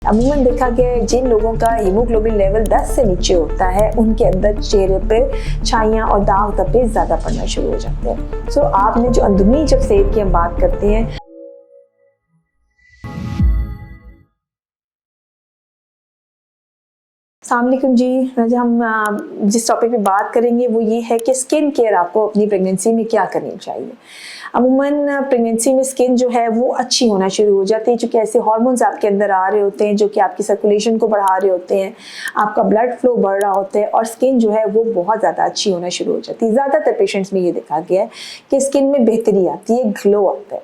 अमूमन देखा गया है जिन लोगों का हीमोग्लोबिन लेवल 10 से नीचे होता है उनके अंदर चेहरे पे छाइयाँ और दाग धब्बे ज़्यादा पड़ना शुरू हो जाते हैं। सो आपने जो अंदरूनी जब सेहत की हम बात करते हैं, अस्सलाम वालेकुम जी। आज हम जिस टॉपिक पे बात करेंगे वो ये है कि स्किन केयर आपको अपनी प्रेगनेंसी में क्या करनी चाहिए। अमूमन प्रेगनेंसी में स्किन जो है वो अच्छी होना शुरू हो जाती है, क्योंकि ऐसे हार्मोन्स आपके अंदर आ रहे होते हैं जो कि आपकी सर्कुलेशन को बढ़ा रहे होते हैं, आपका ब्लड फ्लो बढ़ रहा होता है और स्किन जो है वो बहुत ज़्यादा अच्छी होना शुरू हो जाती है। ज़्यादातर पेशेंट्स में ये देखा गया है कि स्किन में बेहतरी आती है, ग्लो आता है।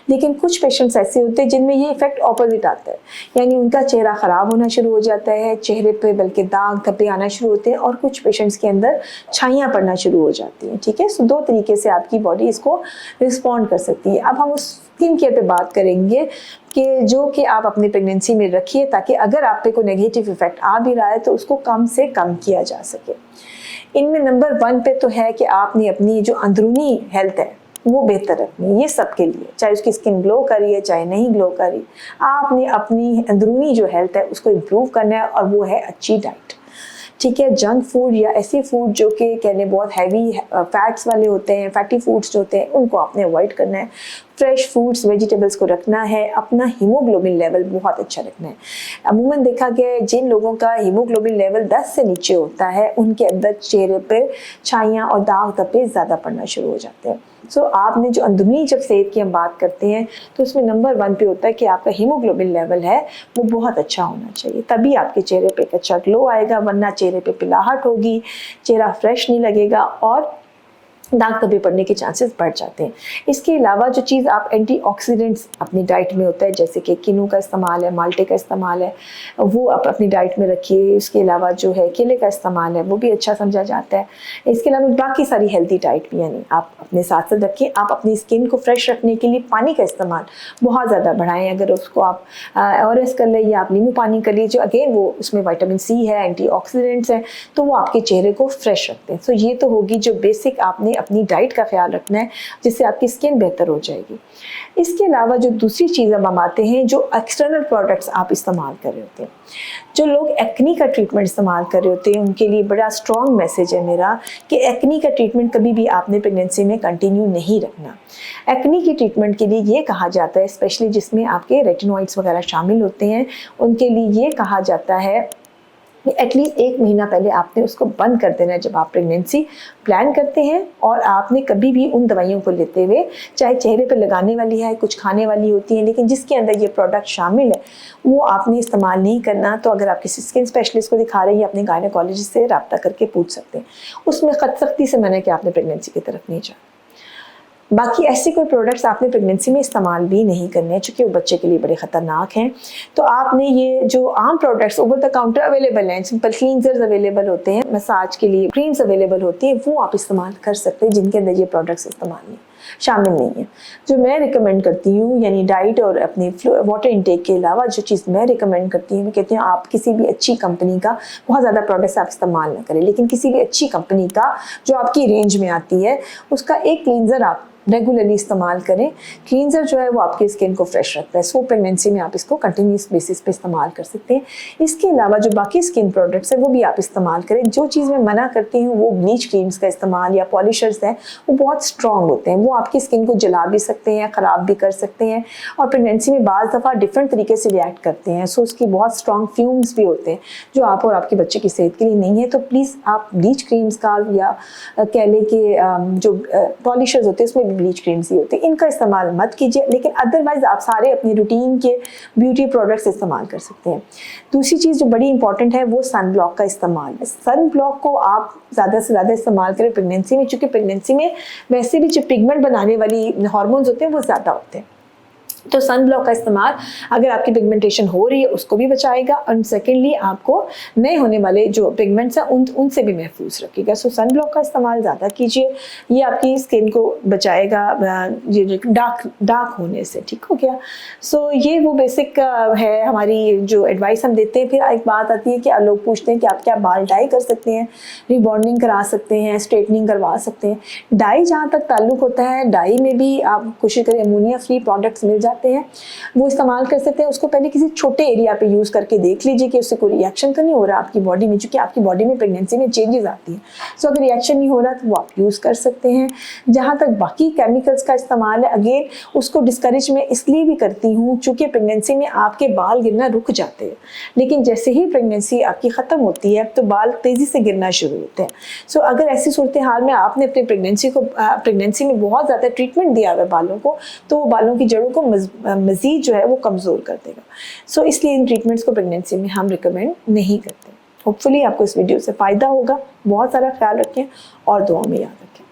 लेकिन कुछ पेशेंट्स ऐसे होते हैं जिनमें ये इफेक्ट ऑपोजिट आता है, यानी उनका चेहरा ख़राब होना शुरू हो जाता है, चेहरे पे बल्कि दाग धब्बे आना शुरू होते हैं और कुछ पेशेंट्स के अंदर छाइयाँ पड़ना शुरू हो जाती हैं। ठीक है, सो दो तरीके से आपकी बॉडी इसको रिस्पॉन्ड कर सकती है। अब हम उस स्किन केयर पे बात करेंगे कि जो कि आप अपनी प्रेगनेंसी में रखिए, ताकि अगर आप पे कोई नेगेटिव इफेक्ट आ भी रहा है तो उसको कम से कम किया जा सके। इनमें नंबर 1 पे तो है कि आपने अपनी जो अंदरूनी हेल्थ है वो बेहतर रखनी है। ये सबके लिए, चाहे उसकी स्किन ग्लो करी है चाहे नहीं ग्लो करी, आपने अपनी अंदरूनी जो हेल्थ है उसको इम्प्रूव करना है और वो है अच्छी डाइट। ठीक है, जंक फूड या ऐसे फूड जो कि कहने बहुत हैवी फैट्स वाले होते हैं, फैटी फूड्स जो होते हैं, उनको आपने अवॉइड करना है। फ्रेश फ्रूट्स वेजिटेबल्स को रखना है। अपना हीमोग्लोबिन लेवल बहुत अच्छा रखना है। अमूमन देखा गया है जिन लोगों का हीमोग्लोबिन लेवल 10 से नीचे होता है उनके अंदर चेहरे पे छाइयाँ और दाग धब्बे ज़्यादा पड़ना शुरू हो जाते हैं। सो आपने जो अंदरूनी जब सेहत की हम बात करते हैं तो उसमें नंबर 1 पे होता है कि आपका हीमोग्लोबिन लेवल है वो बहुत अच्छा होना चाहिए, तभी आपके चेहरे पे एक अच्छा ग्लो आएगा, वरना चेहरे पे पिलाहट होगी, चेहरा फ्रेश नहीं लगेगा और दाग धब्बे पड़ने के चांसेस बढ़ जाते हैं। इसके अलावा जो चीज़ आप एंटीऑक्सीडेंट्स अपनी डाइट में होता है, जैसे कि किनू का इस्तेमाल है, माल्टे का इस्तेमाल है, वो आप अपनी डाइट में रखिए। इसके अलावा जो है केले का इस्तेमाल है वो भी अच्छा समझा जाता है। इसके अलावा बाकी सारी हेल्दी डाइट भी यानी आप अपने साथ साथ रखिए। आप अपनी स्किन को फ्रेश रखने के लिए पानी का इस्तेमाल बहुत ज़्यादा बढ़ाएँ। अगर उसको आप ORS कर लें या आप नींबू पानी कर लीजिए, अगेन वो उसमें विटामिन C है, एंटीऑक्सीडेंट्स हैं, तो वो आपके चेहरे को फ्रेश रखते हैं। सो ये तो होगी जो बेसिक आपने अपनी डाइट का ख्याल रखना है, जिससे आपकी स्किन बेहतर हो जाएगी। इसके अलावा जो दूसरी चीज़ हम आते हैं, जो एक्सटर्नल प्रोडक्ट्स आप इस्तेमाल कर रहे होते हैं, जो लोग एक्नी का ट्रीटमेंट इस्तेमाल कर रहे होते हैं, उनके लिए बड़ा स्ट्रॉन्ग मैसेज है मेरा कि एक्नी का ट्रीटमेंट कभी भी आपने प्रेगनेंसी में कंटिन्यू नहीं रखना। एक्नी की ट्रीटमेंट के लिए ये कहा जाता है, स्पेशली जिसमें आपके रेटिनॉइड्स वगैरह शामिल होते हैं, उनके लिए ये कहा जाता है एटलीस्ट 1 महीना पहले आपने उसको बंद कर देना है जब आप प्रेगनेंसी प्लान करते हैं। और आपने कभी भी उन दवाइयों को लेते हुए, चाहे चेहरे पे लगाने वाली है, कुछ खाने वाली होती हैं, लेकिन जिसके अंदर ये प्रोडक्ट शामिल है वो आपने इस्तेमाल नहीं करना। तो अगर आप किसी स्किन स्पेशलिस्ट को दिखा रहे हैं या अपने गायनेकोलॉजिस्ट से रब्ता करके पूछ सकते हैं। उसमें सख्ती से मना है कि आपने प्रेगनेंसी की तरफ नहीं जाना। बाकी ऐसे कोई प्रोडक्ट्स आपने प्रेगनेंसी में इस्तेमाल भी नहीं करने हैं, चूँकि वो बच्चे के लिए बड़े ख़तरनाक हैं। तो आपने ये जो आम products over the counter available हैं, सिंपल क्लींजर्स अवेलेबल होते हैं, मसाज के लिए क्रीम्स अवेलेबल होती हैं, वो आप इस्तेमाल कर सकते हैं जिनके अंदर ये प्रोडक्ट्स इस्तेमाल शामिल नहीं है। जो मैं रिकमेंड करती हूँ, यानी डाइट और अपने वाटर इनटेक के अलावा जो चीज़ मैं रिकमेंड करती हूँ, मैं कहती हूँ आप किसी भी अच्छी कंपनी का बहुत ज़्यादा प्रोडक्ट्स आप इस्तेमाल ना करें, लेकिन किसी भी अच्छी कंपनी का जो आपकी रेंज में आती है उसका एक क्लींजर आप रेगुलरली इस्तेमाल करें। क्लींजर जो है वो आपकी स्किन को फ्रेश रखता है। सो प्रेगनेंसी में आप इसको कंटिन्यूस बेसिस पे इस्तेमाल कर सकते हैं। इसके अलावा जो बाकी स्किन प्रोडक्ट्स हैं वो भी आप इस्तेमाल करें। जो चीज़ मैं मना करती हूँ वो ब्लीच क्रीम्स का इस्तेमाल या पॉलिशर्स हैं, वो बहुत स्ट्रॉन्ग होते हैं, वो आपकी स्किन को जला भी सकते हैं, ख़राब भी कर सकते हैं और प्रेगनेंसी में बाज़ दफ़ा डिफरेंट तरीके से रिएक्ट करते हैं। सो उसकी बहुत स्ट्रॉन्ग फ्यूम्स भी होते हैं जो आप और आपके बच्चे की सेहत के लिए नहीं है। तो प्लीज़ आप ब्लीच क्रीम्स का या कह लें कि जो पॉलिशर्स होते हैं उसमें ब्लीच क्रीम्स ही होते हैं, इनका इस्तेमाल मत कीजिए। लेकिन अदरवाइज आप सारे अपनी रूटीन के ब्यूटी प्रोडक्ट्स इस्तेमाल कर सकते हैं। दूसरी चीज़ जो बड़ी इंपॉर्टेंट है वो सन ब्लॉक का इस्तेमाल है। सन ब्लॉक को आप ज़्यादा से ज़्यादा इस्तेमाल करें प्रेगनेंसी में, चूँकि प्रेगनेंसी में वैसे भी जो पिगमेंट बनाने वाली हार्मोन्स होते हैं वो ज़्यादा होते हैं। तो सन ब्लॉक का इस्तेमाल अगर आपकी पिगमेंटेशन हो रही है उसको भी बचाएगा और सेकेंडली आपको नए होने वाले जो पिगमेंट्स हैं उनसे भी महफूज रखेगा। सो सन ब्लॉक का इस्तेमाल ज़्यादा कीजिए, ये आपकी स्किन को बचाएगा ये डार्क होने से। ठीक हो गया। सो ये वो बेसिक है हमारी जो एडवाइस हम देते हैं। फिर एक बात आती है कि लोग पूछते हैं कि आप क्या बाल डाई कर सकते हैं, रिबॉन्डिंग करा सकते हैं, स्ट्रेटनिंग करवा सकते हैं। डाई जहाँ तक ताल्लुक होता है, डाई में भी आप कोशिश करें अमोनिया फ्री प्रोडक्ट्स मिल जाए जाते हैं, वो इस्तेमाल कर सकते हैं। उसको पहले किसी छोटे एरिया पे यूज़ करके देख लीजिए कि उससे कोई रिएक्शन तो नहीं हो रहा आपकी बॉडी में, क्योंकि आपकी बॉडी में प्रेगनेंसी में चेंजेस आती हैं। सो अगर रिएक्शन नहीं हो रहा तो वो आप यूज़ कर सकते हैं। जहाँ तक बाकी केमिकल्स का इस्तेमाल है, अगेन उसको डिस्करेज मैं इसलिए भी करती हूँ चूँकि प्रेगनेंसी में आपके बाल गिरना रुक जाते हैं, लेकिन जैसे ही प्रेगनेंसी आपकी ख़त्म होती है तो बाल तेज़ी से गिरना शुरू होते हैं। सो अगर ऐसी सूरत हाल में आपने अपनी प्रेगनेंसी में बहुत ज़्यादा ट्रीटमेंट दिया हुआ बालों को, तो वो बालों की जड़ों को मज़ीद जो है वो कमज़ोर कर देगा। सो इसलिए इन ट्रीटमेंट्स को प्रेगनेंसी में हम रिकमेंड नहीं करते। होपफुली आपको इस वीडियो से फ़ायदा होगा। बहुत सारा ख्याल रखें और दुआओं में याद रखें।